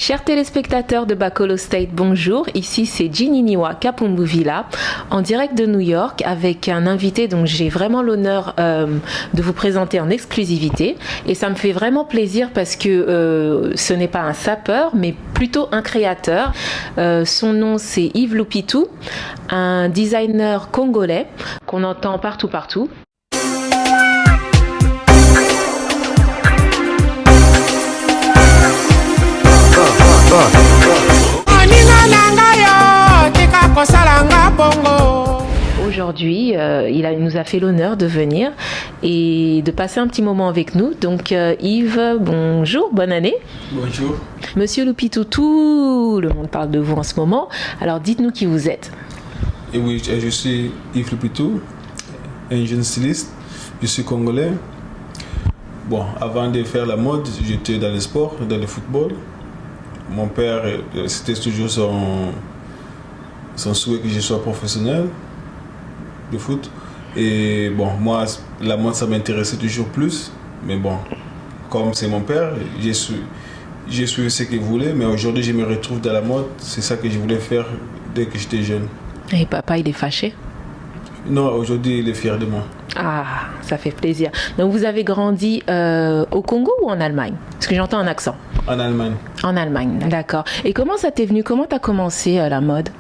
Chers téléspectateurs de Bakolo State, bonjour. Ici, c'est Ginny Niwa Kapumbuvila, en direct de New York, avec un invité dont j'ai vraiment l'honneur de vous présenter en exclusivité. Et ça me fait vraiment plaisir parce que ce n'est pas un sapeur, mais plutôt un créateur. Son nom, c'est Yves Lupitou, un designer congolais qu'on entend partout. Aujourd'hui, il nous a fait l'honneur de venir et de passer un petit moment avec nous. Donc Yves, bonjour, bonne année. Bonjour. Monsieur Lupitou, tout le monde parle de vous en ce moment. Alors dites-nous qui vous êtes. Et oui, je suis Yves Lupitou, un jeune styliste. Je suis congolais. Bon, avant de faire la mode, j'étais dans le sport, dans le football. Mon père, c'était toujours son souhait que je sois professionnel de foot. Et bon, moi, la mode, ça m'intéressait toujours plus. Mais bon, comme c'est mon père, j'ai su ce qu'il voulait. Mais aujourd'hui, je me retrouve dans la mode. C'est ça que je voulais faire dès que j'étais jeune. Et papa, il est fâché? Non, aujourd'hui, il est fier de moi. Ah, ça fait plaisir. Donc, vous avez grandi au Congo ou en Allemagne? Parce que j'entends un accent. En Allemagne. En Allemagne, d'accord. Et comment ça t'est venu? Comment t'as commencé la mode?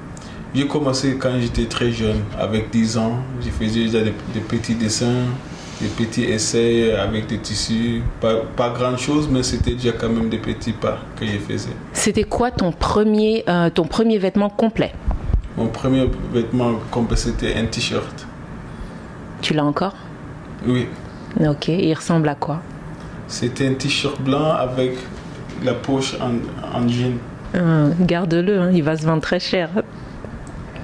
J'ai commencé quand j'étais très jeune, avec 10 ans. Je faisais déjà des petits dessins, des petits essais avec des tissus. Pas grand chose, mais c'était déjà quand même des petits pas que je faisais. C'était quoi ton premier vêtement complet? Mon premier vêtement complet, c'était un t-shirt. Tu l'as encore? Oui. Ok, il ressemble à quoi? C'était un t-shirt blanc avec la poche en jean. Garde-le, hein, il va se vendre très cher.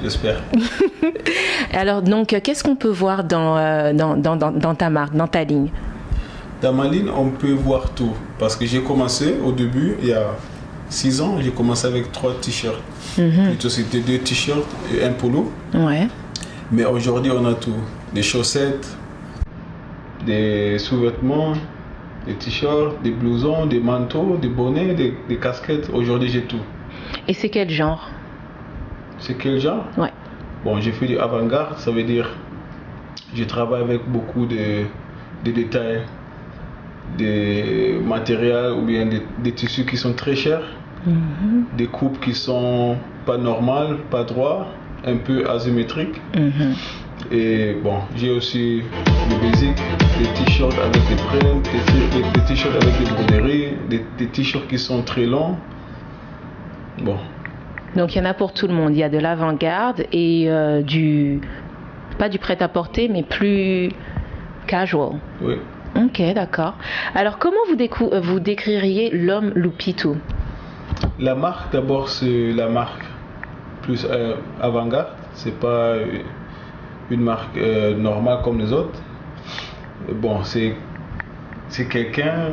J'espère. Alors, donc, qu'est-ce qu'on peut voir dans ta marque, dans ta ligne? Dans ma ligne, on peut voir tout. Parce que j'ai commencé au début, il y a 6 ans, j'ai commencé avec 3 t-shirts. Plutôt, c'était 2 t-shirts et un polo. Ouais. Mais aujourd'hui, on a tout. Des chaussettes, des sous-vêtements, des t-shirts, des blousons, des manteaux, des bonnets, des casquettes. Aujourd'hui, j'ai tout. Et c'est quel genre? C'est quel genre? Ouais. Bon, j'ai fait du avant-garde, ça veut dire je travaille avec beaucoup de détails, des matériels ou bien des tissus qui sont très chers, des coupes qui sont pas normales, pas droits, un peu asymétriques. Et bon, j'ai aussi le basic, des t-shirts avec des prints, des t-shirts avec des broderies, des t-shirts qui sont très longs. Bon. Donc il y en a pour tout le monde. Il y a de l'avant-garde et pas du prêt-à-porter, mais plus casual. Oui. Ok, d'accord. Alors comment vous décririez l'homme Lupitou? La marque, d'abord, c'est la marque plus avant-garde. C'est pas une marque normale comme les autres. Bon, c'est quelqu'un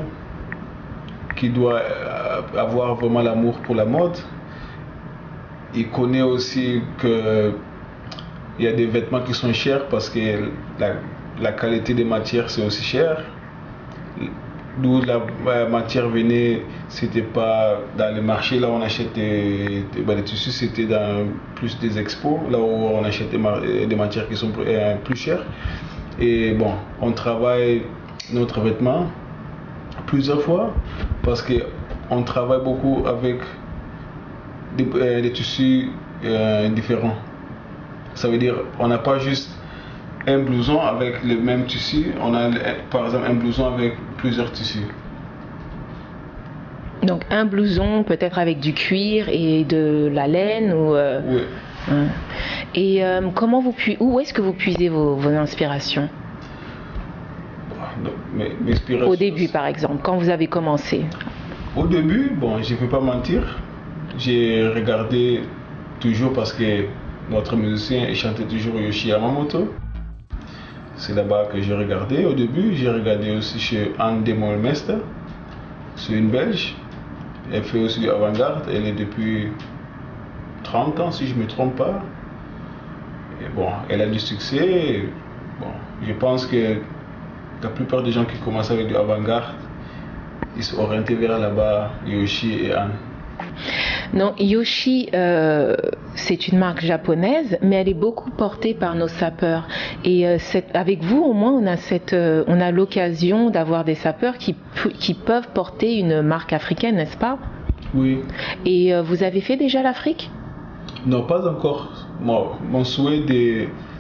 qui doit avoir vraiment l'amour pour la mode. Il connaît aussi qu'il y a des vêtements qui sont chers parce que la qualité des matières c'est aussi cher. D'où la matière venait, c'était pas dans les marchés là où on achète des tissus, c'était dans plus des expos, là où on achète des matières qui sont plus chères. Et bon, on travaille notre vêtement plusieurs fois parce qu'on travaille beaucoup avec des tissus différents. Ça veut dire on n'a pas juste un blouson avec le même tissu, on a par exemple un blouson avec plusieurs tissus. Donc un blouson peut-être avec du cuir et de la laine ou Oui. Et où est-ce que vous puisez vos inspirations? Au début par exemple, quand vous avez commencé? Au début, bon, je ne vais pas mentir, j'ai regardé toujours parce que notre musicien chantait toujours Yoshi Yamamoto. C'est là-bas que j'ai regardé au début. J'ai regardé aussi chez Anne Demolmester, c'est une Belge. Elle fait aussi du avant-garde. Elle est depuis 30 ans si je ne me trompe pas. Et bon, elle a du succès. Bon, je pense que la plupart des gens qui commencent avec du avant-garde, ils sont orientés vers là-bas, Yoshi et Anne. Non, Yoshi, c'est une marque japonaise, mais elle est beaucoup portée par nos sapeurs. Et avec vous, au moins, on a l'occasion d'avoir des sapeurs qui peuvent porter une marque africaine, n'est-ce pas? Oui. Et vous avez fait déjà l'Afrique? Non, pas encore. Mon souhait,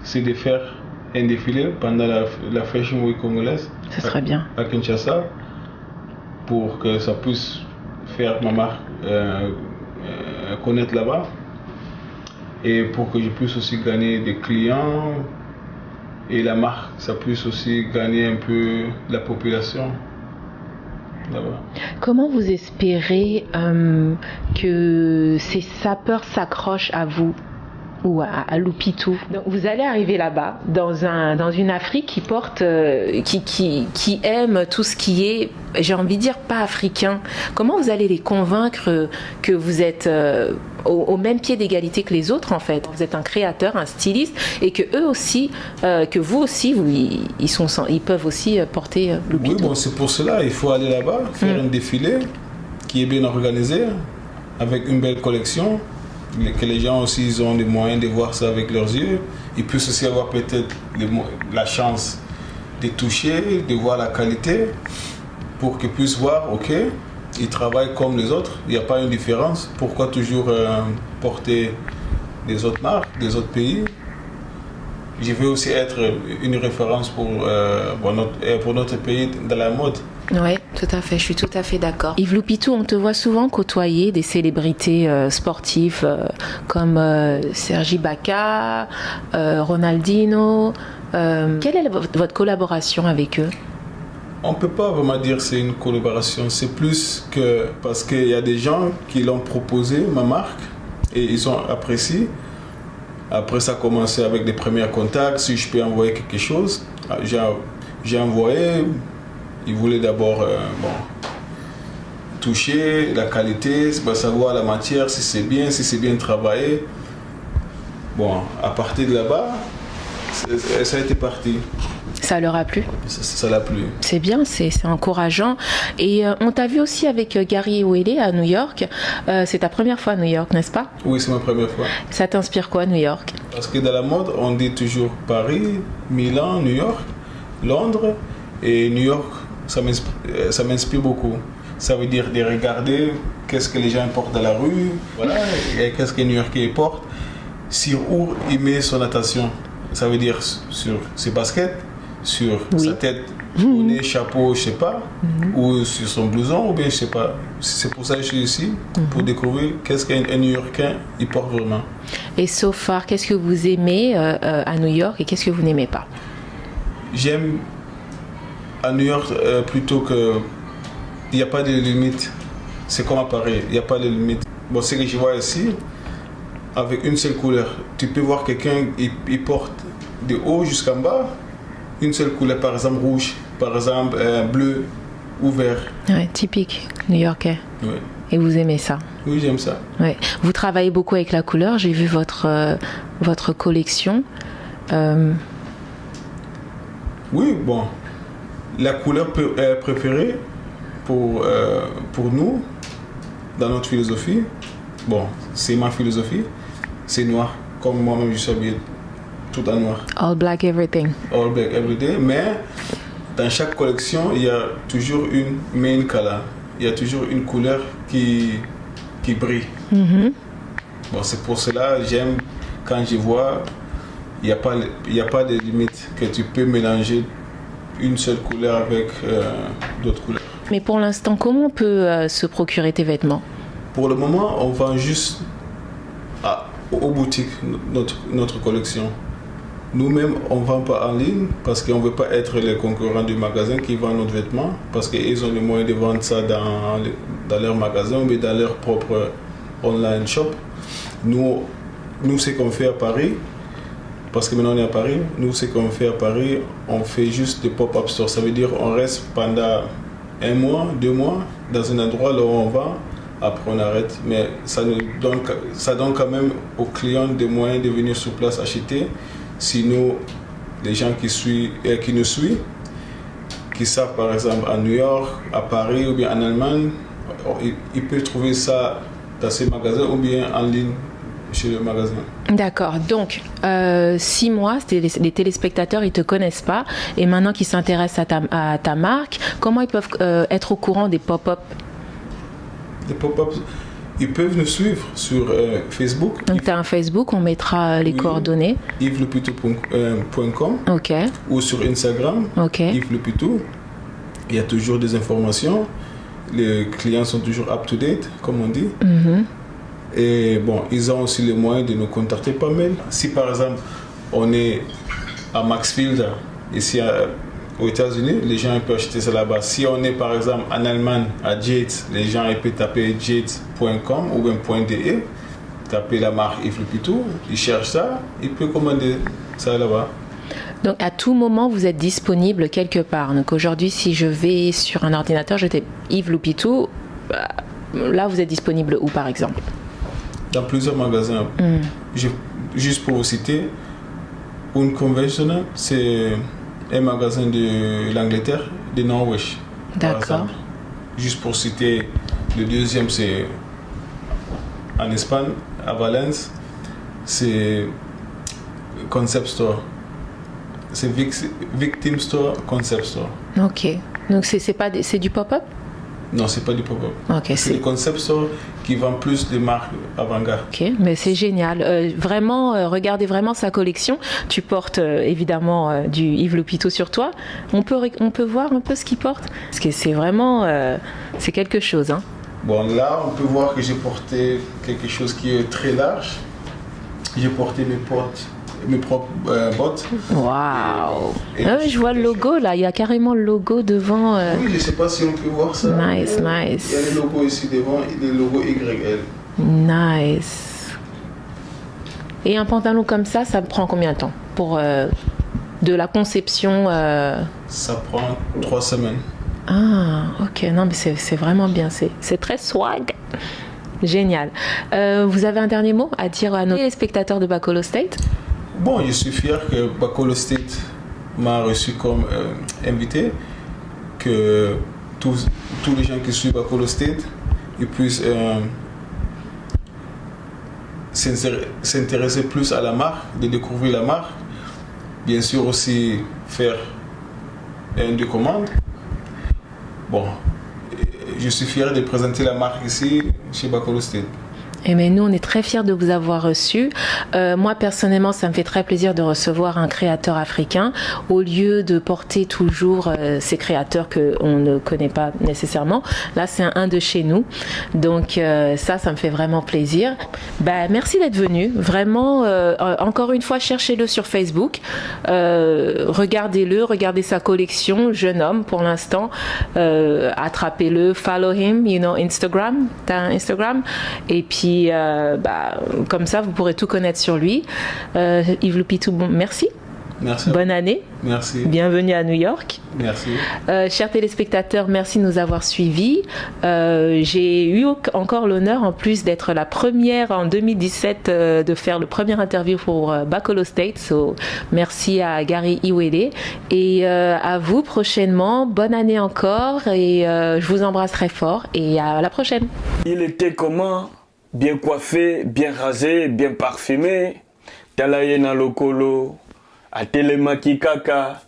c'est de faire un défilé pendant la Fashion Week congolaise. Ce serait bien. À Kinshasa, pour que ça puisse faire ma marque connaître là-bas. Et pour que je puisse aussi gagner des clients. Et la marque, ça puisse aussi gagner un peu la population là-bas. Comment vous espérez que ces sapeurs s'accrochent à vous ou à Lupitou? Donc vous allez arriver là-bas dans une Afrique qui porte, qui aime tout ce qui est, j'ai envie de dire, pas africain. Comment vous allez les convaincre que vous êtes au même pied d'égalité que les autres, en fait? Vous êtes un créateur, un styliste, et que eux aussi, que vous aussi, ils peuvent aussi porter Lupitou. Oui, bon, c'est pour cela, il faut aller là-bas, faire un défilé qui est bien organisé, avec une belle collection, que les gens aussi ils ont les moyens de voir ça avec leurs yeux. Ils peuvent aussi avoir peut-être la chance de toucher, de voir la qualité, pour qu'ils puissent voir, ok, ils travaillent comme les autres, il n'y a pas une différence. Pourquoi toujours porter des autres marques, des autres pays? Je veux aussi être une référence pour notre pays dans la mode. Oui, tout à fait, je suis tout à fait d'accord. Yves Lupitou, on te voit souvent côtoyer des célébrités sportives comme Sergi Baka, Ronaldinho. Quelle est votre collaboration avec eux? On ne peut pas vraiment dire que c'est une collaboration, c'est plus que parce qu'il y a des gens qui l'ont proposé, ma marque, et ils ont apprécié. Après, ça a commencé avec des premiers contacts, si je peux envoyer quelque chose. J'ai envoyé, ils voulaient d'abord toucher la qualité, savoir la matière, si c'est bien travaillé. Bon, à partir de là-bas, ça a été parti. Ça leur a plu? Ça l'a plu. C'est bien, c'est encourageant. Et on t'a vu aussi avec Gary Ouellet à New York. C'est ta première fois à New York, n'est-ce pas? Oui, c'est ma première fois. Ça t'inspire quoi, New York? Parce que dans la mode, on dit toujours Paris, Milan, New York, Londres. Et New York, ça m'inspire beaucoup. Ça veut dire de regarder qu'est-ce que les gens portent dans la rue, voilà, et qu'est-ce que New Yorkais portent, sur où il met son attention. Ça veut dire sur ses baskets, sur sa tête, bonnet, chapeau, je sais pas, ou sur son blouson, ou bien je sais pas. C'est pour ça que je suis ici, pour découvrir qu'est-ce qu'un New Yorkais il porte vraiment. Et so far, qu'est-ce que vous aimez à New York et qu'est-ce que vous n'aimez pas? J'aime à New York plutôt que il n'y a pas de limite. C'est comme à Paris, il n'y a pas de limite. Bon, ce que je vois ici, avec une seule couleur, tu peux voir quelqu'un, il porte de haut jusqu'en bas, une seule couleur, par exemple rouge, par exemple bleu ou vert. Ouais, typique new-yorkais. Ouais. Et vous aimez ça? Oui, j'aime ça. Ouais. Vous travaillez beaucoup avec la couleur, j'ai vu votre collection. Oui, bon, la couleur préférée pour nous, dans notre philosophie, bon, c'est ma philosophie, c'est noir, comme moi-même je suis habillé tout en noir. All black everything. All black everyday, mais dans chaque collection, il y a toujours une main color, il y a toujours une couleur qui brille. Bon, c'est pour cela j'aime quand je vois, il n'y a pas de limite, que tu peux mélanger une seule couleur avec d'autres couleurs. Mais pour l'instant, comment on peut se procurer tes vêtements? Pour le moment, on vend juste aux boutiques notre collection. Nous-mêmes, on ne vend pas en ligne parce qu'on ne veut pas être les concurrents du magasin qui vendent nos vêtements, parce qu'ils ont les moyens de vendre ça dans leur magasin ou dans leur propre online shop. Nous, ce qu'on fait à Paris, parce que maintenant on est à Paris, nous, ce qu'on fait à Paris, on fait juste des pop-up stores. Ça veut dire qu'on reste pendant 1 mois, 2 mois dans un endroit là où on vend, après on arrête. Mais ça donne quand même aux clients des moyens de venir sur place acheter. Sinon, les gens qui nous suivent, qui savent par exemple à New York, à Paris ou bien en Allemagne, ils peuvent trouver ça dans ces magasins ou bien en ligne chez le magasin. D'accord. Donc, 6 mois, les téléspectateurs, ils te connaissent pas. Et maintenant qu'ils s'intéressent à ta marque, comment ils peuvent être au courant des pop-up? Des pop-ups, ils peuvent nous suivre sur Facebook. Donc, tu as un Facebook, on mettra les coordonnées. yveslepitou.com. OK. Ou sur Instagram. OK. Yves Le Pitou. Il y a toujours des informations. Les clients sont toujours up-to-date, comme on dit. Et bon, ils ont aussi les moyens de nous contacter par mail. Si par exemple, on est à Maxfield, ici aux États-Unis, les gens peuvent acheter ça là-bas. Si on est par exemple en Allemagne, à Jade, les gens peuvent taper jade.com ou bien .de, taper la marque Yves Le Pitou, ils cherchent ça, ils peuvent commander ça là-bas. Donc à tout moment, vous êtes disponible quelque part. Donc aujourd'hui, si je vais sur un ordinateur, je tape Yves Le Pitou, là vous êtes disponible où par exemple? Dans plusieurs magasins. Juste pour vous citer, une convention, c'est un magasin de l'Angleterre, de Norwich. D'accord. Juste pour citer, le deuxième c'est en Espagne, à Valence, c'est Concept Store. C'est Victim Store, Concept Store. Ok. Donc c'est du pop-up? Non, c'est pas du pop-up. Okay, c'est le Concept Store qui vend plus de marques avant-garde. Ok, mais c'est génial. Vraiment, regardez vraiment sa collection. Tu portes évidemment du Yves Le Pitou sur toi. On peut voir un peu ce qu'il porte, parce que c'est vraiment c'est quelque chose. Hein. Bon, là, on peut voir que j'ai porté quelque chose qui est très large. J'ai porté mes propres bottes. Waouh! Je vois le logo là, il y a carrément le logo devant. Oui, je ne sais pas si on peut voir ça. Nice. Il y a le logo ici devant et le logo YL. Nice. Et un pantalon comme ça prend combien de temps pour de la conception Ça prend 3 semaines. Ah, ok. Non, mais c'est vraiment bien. C'est très swag. Génial. Vous avez un dernier mot à dire à nos téléspectateurs de Bacolo State? Bon, je suis fier que Bacolo State m'a reçu comme invité, que tous les gens qui suivent Bacolo State ils puissent s'intéresser plus à la marque, de découvrir la marque, bien sûr aussi faire des commandes. Bon, je suis fier de présenter la marque ici chez Bacolo State. Eh bien, nous, on est très fiers de vous avoir reçu. Moi, personnellement, ça me fait très plaisir de recevoir un créateur africain au lieu de porter toujours ces créateurs qu'on ne connaît pas nécessairement. Là, c'est un de chez nous. Donc, ça me fait vraiment plaisir. Merci d'être venu. Vraiment, encore une fois, cherchez-le sur Facebook. Regardez sa collection. Jeune homme, pour l'instant. Attrapez-le, follow him, Instagram. T'as un Instagram? Et puis, comme ça, vous pourrez tout connaître sur lui. Yves Le Pitou, merci. Merci. Bonne année. Merci. Bienvenue à New York. Merci. Chers téléspectateurs, merci de nous avoir suivis. J'ai eu encore l'honneur, en plus d'être la première en 2017, de faire le premier interview pour Bacolo State. So, merci à Gary Iwele. Et à vous prochainement. Bonne année encore. Et je vous embrasse très fort. Et à la prochaine. Il était comment? Bien coiffé, bien rasé, bien parfumé. Talaye na lokolo, atelemaki kaka.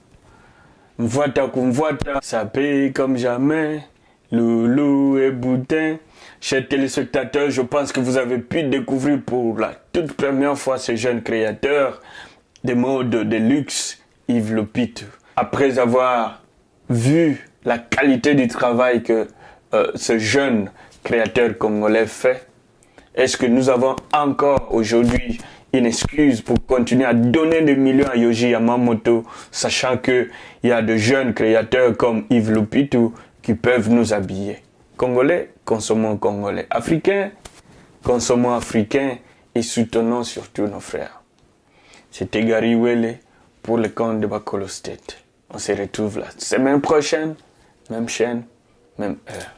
Mvoita kumvoita, ça paye comme jamais. Loulou et boutin. Chers téléspectateurs, je pense que vous avez pu découvrir pour la toute première fois ce jeune créateur de mode de luxe, Yves Le Pitou. Après avoir vu la qualité du travail que ce jeune créateur congolais fait, est-ce que nous avons encore aujourd'hui une excuse pour continuer à donner des millions à Yohji Yamamoto, sachant qu'il y a de jeunes créateurs comme Yves Le Pitou qui peuvent nous habiller? Congolais, consommons congolais. Africains, consommons africains et soutenons surtout nos frères. C'était Gary Iwele pour le compte de Bacolo State. On se retrouve la semaine prochaine, même chaîne, même heure.